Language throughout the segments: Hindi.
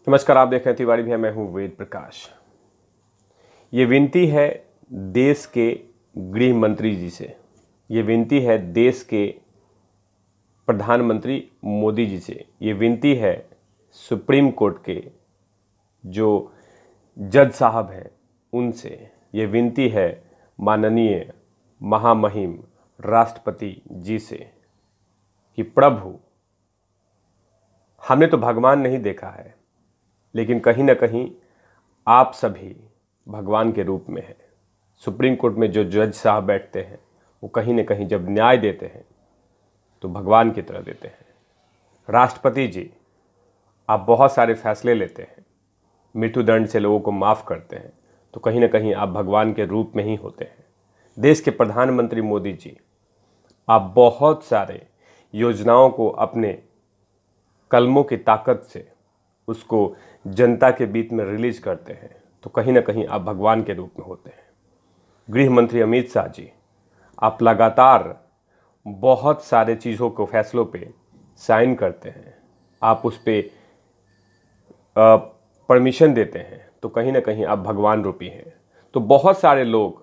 नमस्कार, आप देख रहे हैं तिवारी भैया। मैं हूं वेद प्रकाश। ये विनती है देश के गृह मंत्री जी से, ये विनती है देश के प्रधानमंत्री मोदी जी से, ये विनती है सुप्रीम कोर्ट के जो जज साहब हैं उनसे, ये विनती है माननीय महामहिम राष्ट्रपति जी से कि प्रभु, हमने तो भगवान नहीं देखा है, लेकिन कहीं ना कहीं आप सभी भगवान के रूप में हैं। सुप्रीम कोर्ट में जो जज साहब बैठते हैं वो कहीं ना कहीं जब न्याय देते हैं तो भगवान की तरह देते हैं। राष्ट्रपति जी, आप बहुत सारे फैसले लेते हैं, मृत्युदंड से लोगों को माफ़ करते हैं, तो कहीं ना कहीं आप भगवान के रूप में ही होते हैं। देश के प्रधानमंत्री मोदी जी, आप बहुत सारे योजनाओं को अपने कलमों की ताकत से उसको जनता के बीच में रिलीज करते हैं, तो कहीं ना कहीं आप भगवान के रूप में होते हैं। गृह मंत्री अमित शाह जी, आप लगातार बहुत सारे चीज़ों को फैसलों पे साइन करते हैं, आप उस पर परमिशन देते हैं, तो कहीं ना कहीं आप भगवान रूपी हैं। तो बहुत सारे लोग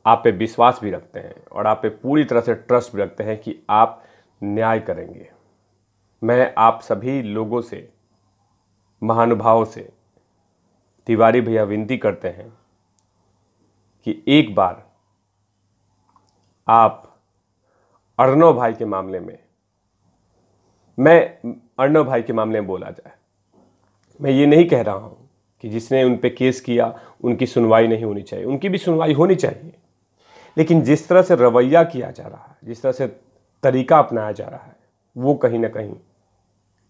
आप पे विश्वास भी रखते हैं और आप पे पूरी तरह से ट्रस्ट भी रखते हैं कि आप न्याय करेंगे। मैं आप सभी लोगों से, महानुभावों से, तिवारी भैया विनती करते हैं कि एक बार आप अर्णव भाई के मामले में, अर्णव भाई के मामले में बोला जाए। मैं ये नहीं कह रहा हूं कि जिसने उन पे केस किया उनकी सुनवाई नहीं होनी चाहिए, उनकी भी सुनवाई होनी चाहिए, लेकिन जिस तरह से रवैया किया जा रहा है, जिस तरह से तरीका अपनाया जा रहा है, वो कहीं ना कहीं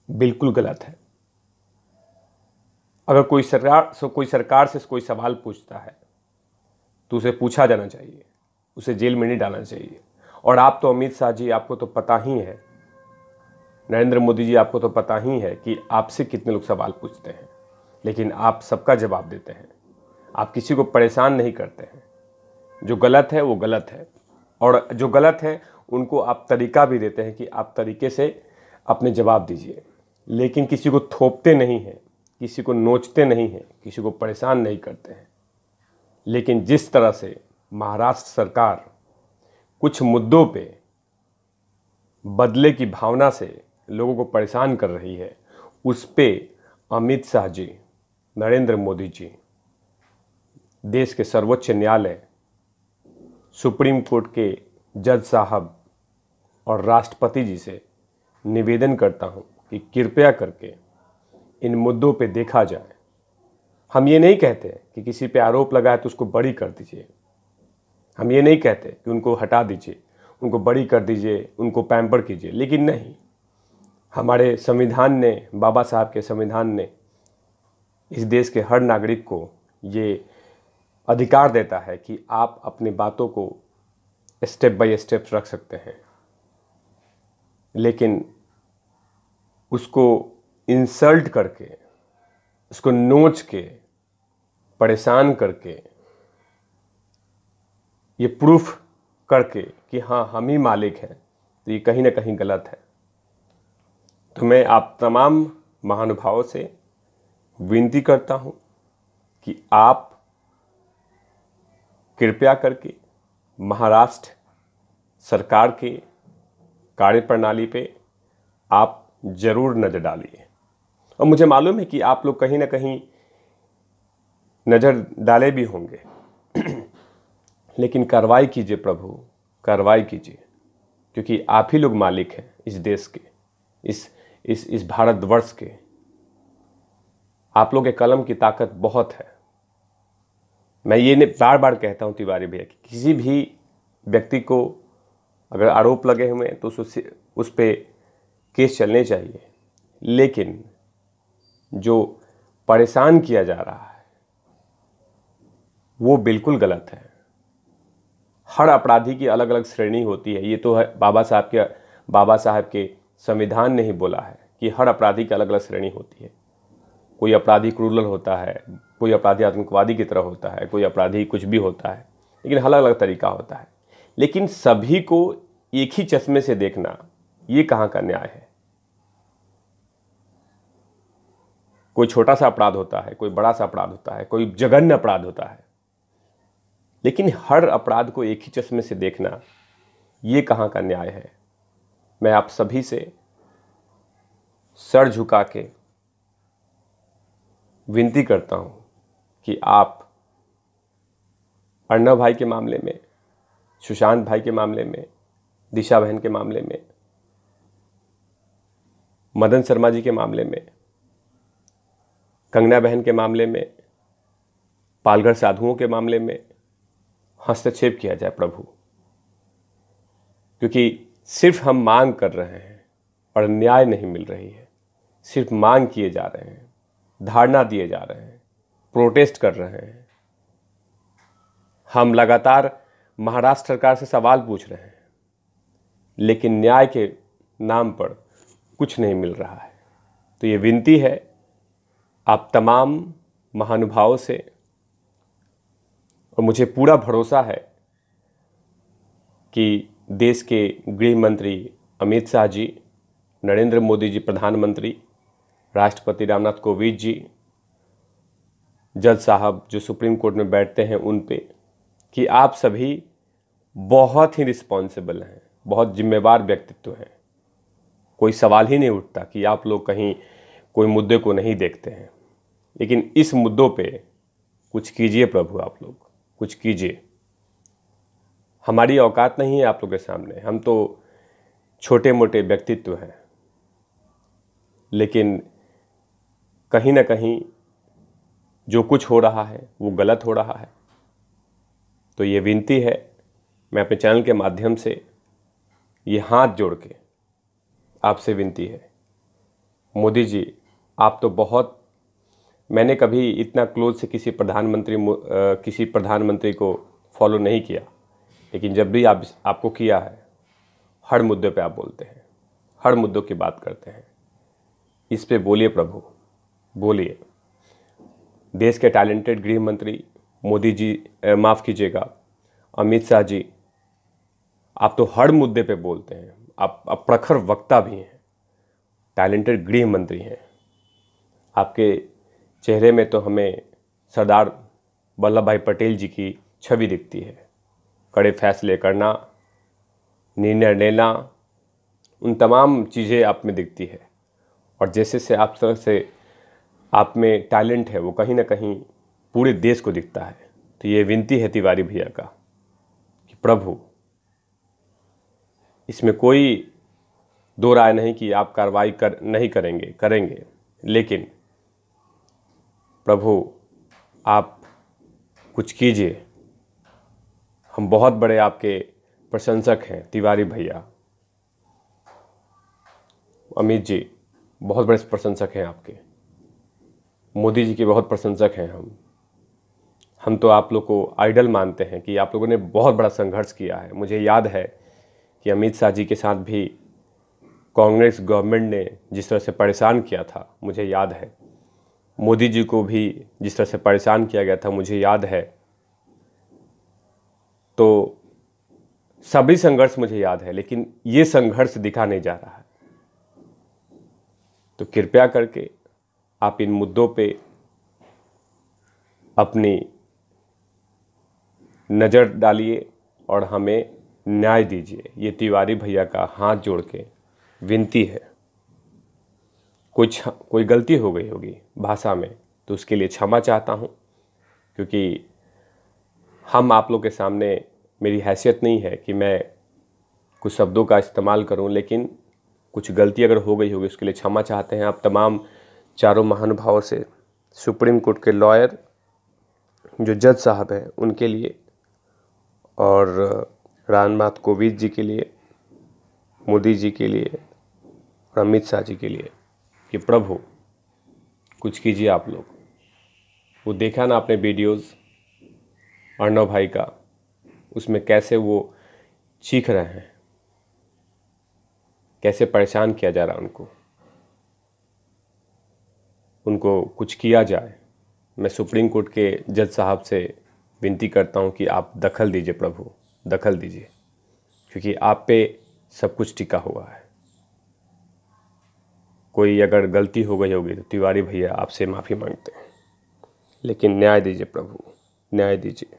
बिल्कुल गलत है। अगर कोई सरकार से कोई सवाल पूछता है तो उसे पूछा जाना चाहिए, उसे जेल में नहीं डालना चाहिए। और आप तो अमित शाह जी, आपको तो पता ही है, नरेंद्र मोदी जी, आपको तो पता ही है कि आपसे कितने लोग सवाल पूछते हैं, लेकिन आप सबका जवाब देते हैं। आप किसी को परेशान नहीं करते हैं। जो गलत है वो गलत है, और जो गलत है उनको आप तरीका भी देते हैं कि आप तरीके से अपने जवाब दीजिए, लेकिन किसी को थोपते नहीं हैं, किसी को नोचते नहीं हैं, किसी को परेशान नहीं करते हैं। लेकिन जिस तरह से महाराष्ट्र सरकार कुछ मुद्दों पे बदले की भावना से लोगों को परेशान कर रही है, उस पे अमित शाह जी, नरेंद्र मोदी जी, देश के सर्वोच्च न्यायालय, सुप्रीम कोर्ट के जज साहब और राष्ट्रपति जी से निवेदन करता हूं कि कृपया करके इन मुद्दों पे देखा जाए। हम ये नहीं कहते कि किसी पे आरोप लगा है तो उसको बरी कर दीजिए, हम ये नहीं कहते कि उनको हटा दीजिए, उनको बरी कर दीजिए, उनको पैम्पर कीजिए, लेकिन नहीं, हमारे संविधान ने, बाबा साहब के संविधान ने इस देश के हर नागरिक को ये अधिकार देता है कि आप अपनी बातों को स्टेप बाय स्टेप रख सकते हैं, लेकिन उसको इंसल्ट करके, उसको नोच के, परेशान करके, ये प्रूफ करके कि हाँ हम ही मालिक हैं, तो ये कहीं ना कहीं गलत है। तो मैं आप तमाम महानुभावों से विनती करता हूं कि आप कृपया करके महाराष्ट्र सरकार के कार्यप्रणाली पे आप जरूर नज़र डालिए। और मुझे मालूम है कि आप लोग कहीं ना कहीं नज़र डाले भी होंगे, लेकिन कार्रवाई कीजिए प्रभु, कार्रवाई कीजिए, क्योंकि आप ही लोग मालिक हैं इस देश के, इस भारतवर्ष के। आप लोग के कलम की ताकत बहुत है। मैं ये बार बार कहता हूं तिवारी भैया कि किसी भी व्यक्ति को अगर आरोप लगे हुए हैं तो उस पे केस चलने चाहिए, लेकिन जो परेशान किया जा रहा है वो बिल्कुल गलत है। हर अपराधी की अलग अलग श्रेणी होती है। ये तो है बाबा साहब के संविधान ने ही बोला है कि हर अपराधी की अलग अलग श्रेणी होती है। कोई अपराधी क्रूरल होता है, कोई अपराधी आतंकवादी की तरह होता है, कोई अपराधी कुछ भी होता है, लेकिन अलग अलग तरीका होता है। लेकिन सभी को एक ही चश्मे से देखना, ये कहाँ का न्याय है। कोई छोटा सा अपराध होता है, कोई बड़ा सा अपराध होता है, कोई जघन्य अपराध होता है, लेकिन हर अपराध को एक ही चश्मे से देखना, ये कहाँ का न्याय है। मैं आप सभी से सर झुका के विनती करता हूं कि आप अर्णव भाई के मामले में, सुशांत भाई के मामले में, दिशा बहन के मामले में, मदन शर्मा जी के मामले में, कंगना बहन के मामले में, पालघर साधुओं के मामले में हस्तक्षेप किया जाए प्रभु, क्योंकि सिर्फ हम मांग कर रहे हैं और न्याय नहीं मिल रही है। सिर्फ मांग किए जा रहे हैं, धारणा दिए जा रहे हैं, प्रोटेस्ट कर रहे हैं। हम लगातार महाराष्ट्र सरकार से सवाल पूछ रहे हैं, लेकिन न्याय के नाम पर कुछ नहीं मिल रहा है। तो ये विनती है आप तमाम महानुभावों से, और मुझे पूरा भरोसा है कि देश के गृह मंत्री अमित शाह जी, नरेंद्र मोदी जी प्रधानमंत्री, राष्ट्रपति रामनाथ कोविंद जी, जज साहब जो सुप्रीम कोर्ट में बैठते हैं, उन पे, कि आप सभी बहुत ही रिस्पॉन्सिबल हैं, बहुत जिम्मेवार व्यक्तित्व हैं। कोई सवाल ही नहीं उठता कि आप लोग कहीं कोई मुद्दे को नहीं देखते हैं, लेकिन इस मुद्दों पे कुछ कीजिए प्रभु, आप लोग कुछ कीजिए। हमारी औकात नहीं है आप लोग के सामने, हम तो छोटे मोटे व्यक्तित्व हैं, लेकिन कहीं ना कहीं जो कुछ हो रहा है वो गलत हो रहा है। तो ये विनती है, मैं अपने चैनल के माध्यम से ये हाथ जोड़ के आपसे विनती है, मोदी जी आप तो बहुत, मैंने कभी इतना क्लोज से किसी प्रधानमंत्री को फॉलो नहीं किया, लेकिन जब भी आपको किया है, हर मुद्दे पे आप बोलते हैं, हर मुद्दों की बात करते हैं। इस पे बोलिए प्रभु, बोलिए। देश के टैलेंटेड गृह मंत्री मोदी जी, माफ़ कीजिएगा अमित शाह जी, आप तो हर मुद्दे पे बोलते हैं, आप प्रखर वक्ता भी हैं, टैलेंटेड गृह मंत्री हैं। आपके चेहरे में तो हमें सरदार वल्लभ भाई पटेल जी की छवि दिखती है। कड़े फैसले करना, निर्णय लेना, उन तमाम चीज़ें आप में दिखती है। और जैसे से आप तरह से आप में टैलेंट है, वो कहीं ना कहीं पूरे देश को दिखता है। तो ये विनती है तिवारी भैया का कि प्रभु, इसमें कोई दो राय नहीं कि आप कार्रवाई नहीं करेंगे, लेकिन प्रभु आप कुछ कीजिए। हम बहुत बड़े आपके प्रशंसक हैं तिवारी भैया, अमित जी बहुत बड़े प्रशंसक हैं आपके, मोदी जी के बहुत प्रशंसक हैं हम तो आप लोग को आइडल मानते हैं कि आप लोगों ने बहुत बड़ा संघर्ष किया है। मुझे याद है कि अमित शाह जी के साथ भी कांग्रेस गवर्नमेंट ने जिस तरह से परेशान किया था, मुझे याद है। मोदी जी को भी जिस तरह से परेशान किया गया था, मुझे याद है। तो सभी संघर्ष मुझे याद है, लेकिन ये संघर्ष दिखा नहीं जा रहा है। तो कृपया करके आप इन मुद्दों पे अपनी नज़र डालिए और हमें न्याय दीजिए। ये तिवारी भैया का हाथ जोड़ के विनती है। कोई गलती हो गई होगी भाषा में तो उसके लिए क्षमा चाहता हूँ, क्योंकि हम आप लोग के सामने, मेरी हैसियत नहीं है कि मैं कुछ शब्दों का इस्तेमाल करूं, लेकिन कुछ गलती अगर हो गई होगी उसके लिए क्षमा चाहते हैं। आप तमाम चारों महानुभावों से, सुप्रीम कोर्ट के लॉयर जो जज साहब हैं उनके लिए, और रामनाथ कोविंद जी के लिए, मोदी जी के लिए और अमित शाह जी के लिए कि प्रभु कुछ कीजिए आप लोग। वो देखा ना आपने वीडियोस अर्णव भाई का, उसमें कैसे वो चीख रहे हैं, कैसे परेशान किया जा रहा है उनको कुछ किया जाए। मैं सुप्रीम कोर्ट के जज साहब से विनती करता हूं कि आप दखल दीजिए प्रभु, दखल दीजिए, क्योंकि आप पे सब कुछ टिका हुआ है। कोई अगर गलती हो गई होगी तो तिवारी भैया आपसे माफ़ी मांगते हैं, लेकिन न्याय दीजिए प्रभु, न्याय दीजिए।